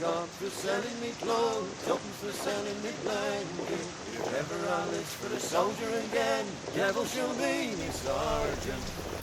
shops for selling me clothes, tuppence for selling me blanket. If ever I list for the soldier again, devil shall be me sergeant.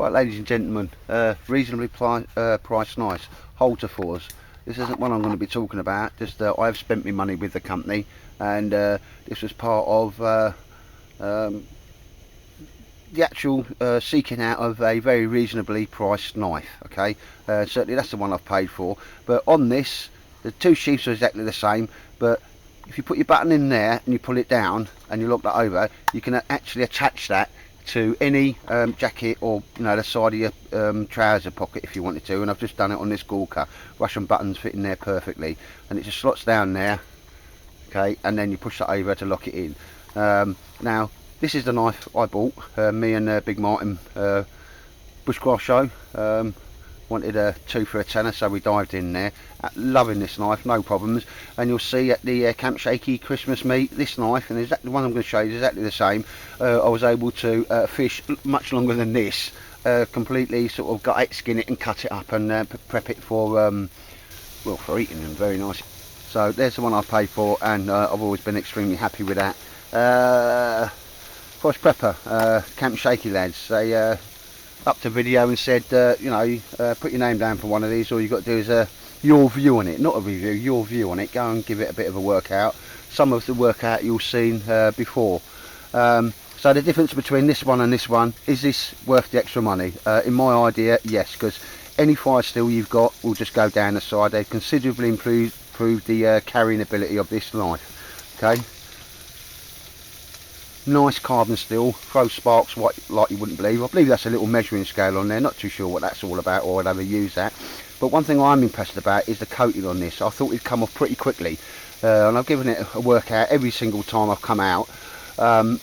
Right, ladies and gentlemen, reasonably priced knives, Hultafors. This isn't one I'm going to be talking about, just I've spent my money with the company, and this was part of the actual seeking out of a very reasonably priced knife. Okay, certainly that's the one I've paid for. But on this, the two sheaths are exactly the same, but if you put your button in there and you pull it down and you lock that over, you can actually attach that to any jacket, or the side of your trouser pocket if you wanted to. And I've just done it on this Gorka. Russian buttons fit in there perfectly, and it just slots down there. Okay, and then you push that over to lock it in. Now this is the knife I bought. Me and Big Martin bushcraft show wanted a 2 for a tenner, so we dived in there. Loving this knife, no problems. And you'll see at the Camp Shaky Christmas meet, this knife, and exactly the one I'm going to show you is exactly the same. I was able to fish much longer than this, completely sort of gut it, skin it and cut it up, and prep it for well, for eating, and very nice. So there's the one I paid for, and I've always been extremely happy with that. Frost Prepper, Camp Shaky lads, they up to video and said, put your name down for one of these. All you've got to do is your view on it, not a review, your view on it. Go and give it a bit of a workout. Some of the workout you've seen before. So the difference between this one and this one, is this worth the extra money? In my idea, yes, because any fire steel you've got will just go down the side. They've considerably improved the carrying ability of this knife. Okay. Nice carbon steel, throws sparks like you wouldn't believe. I believe that's a little measuring scale on there, not too sure what that's all about or I'd ever use that. But one thing I'm impressed about is the coating on this. I thought it'd come off pretty quickly, and I've given it a workout every single time I've come out, and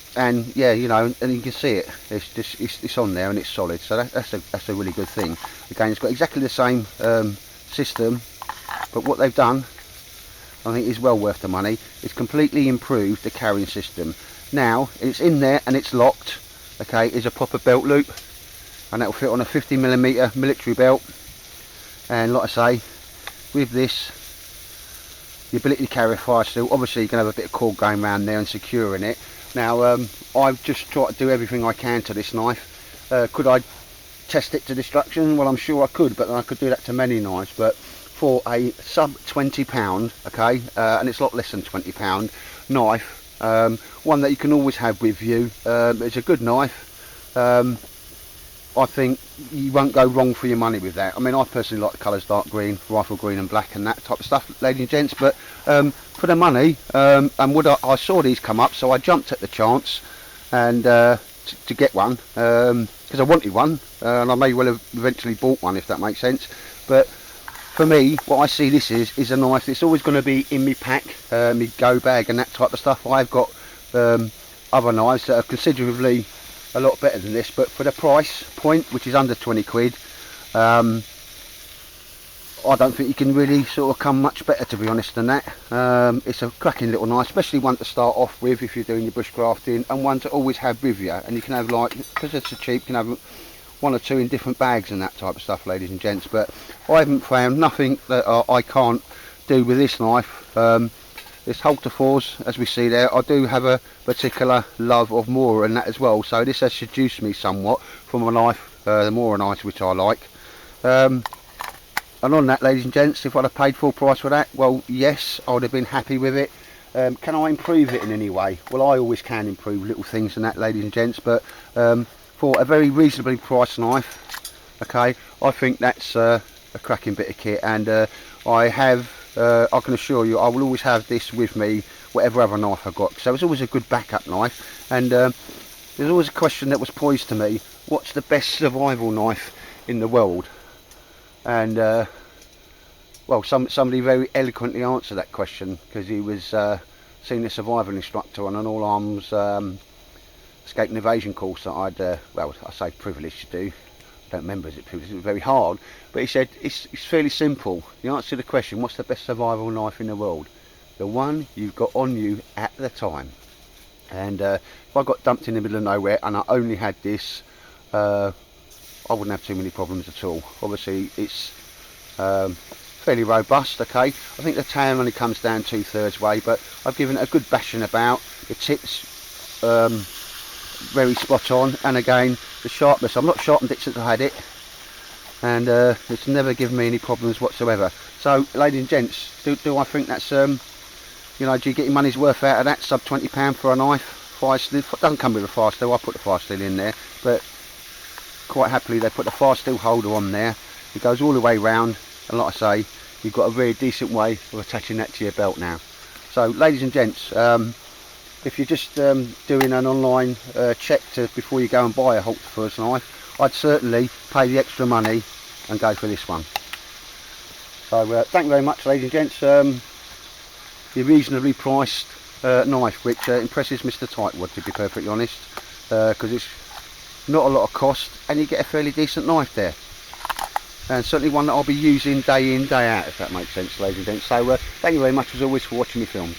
yeah, and you can see it, it's on there and it's solid, so that's a really good thing. Again, it's got exactly the same system, but what they've done, I think, is well worth the money. It's completely improved the carrying system. Now it's in there and it's locked. Okay, is a proper belt loop, and that will fit on a 50mm military belt. And like I say, with this, the ability to carry a fire steel, obviously you can have a bit of cord going around there and securing it. Now I've just tried to do everything I can to this knife. Could I test it to destruction? Well, I'm sure I could, but I could do that to many knives. But for a sub £20, okay, and it's a lot less than £20 knife, one that you can always have with you, it's a good knife. I think you won't go wrong for your money with that. I mean, I personally like the colours dark green, rifle green and black and that type of stuff, ladies and gents, but for the money, and I saw these come up, so I jumped at the chance and to get one, because I wanted one, and I may well have eventually bought one, if that makes sense. But for me, what I see this is a knife that's always going to be in my pack, my go bag and that type of stuff. I've got other knives that are considerably a lot better than this, but for the price point, which is under 20 quid, I don't think you can really sort of come much better, to be honest, than that. It's a cracking little knife, especially one to start off with if you're doing your bushcrafting, and one to always have with you. And you can have, like, because it's so cheap, you can have one or two in different bags and that type of stuff, ladies and gents. But I haven't found nothing that I can't do with this knife. This Hultafors, as we see there, I do have a particular love of Mora and that as well, so this has seduced me somewhat from a knife, the Mora knife, which I like. And on that, ladies and gents, if I'd have paid full price for that, well, yes, I would have been happy with it. Can I improve it in any way? Well, I always can improve little things and that, ladies and gents, but for a very reasonably priced knife, okay, I think that's a cracking bit of kit. And I can assure you, I will always have this with me, whatever other knife I've got. So it's always a good backup knife. And there's always a question that was posed to me: what's the best survival knife in the world? And well, somebody very eloquently answered that question, because he was senior survival instructor on an all-arms escape and evasion course that I'd, well, I say privileged to do. I don't remember, is it privileged? It was very hard. But he said it's fairly simple. The answer to the question, what's the best survival knife in the world? The one you've got on you at the time. And if I got dumped in the middle of nowhere and I only had this, I wouldn't have too many problems at all. Obviously, it's fairly robust. Okay, I think the tang only comes down 2/3 way, but I've given it a good bashing about. The tips very spot on, and again, the sharpness. I've not sharpened it since I had it, and it's never given me any problems whatsoever. So, ladies and gents, do I think that's you know, do you get your money's worth out of that? Sub £20 for a knife, fire steel. It doesn't come with a fire steel. I put the fire steel in there, but quite happily they put the fire steel holder on there. It goes all the way round, and like I say, you've got a very decent way of attaching that to your belt now. So, ladies and gents, if you're just doing an online check before you go and buy a Hultafors knife, I'd certainly pay the extra money and go for this one. So thank you very much, ladies and gents. The reasonably priced knife, which impresses Mr. Tightwad, to be perfectly honest, because it's not a lot of cost and you get a fairly decent knife there, and certainly one that I'll be using day in, day out, if that makes sense, ladies and gents. So thank you very much as always for watching my films.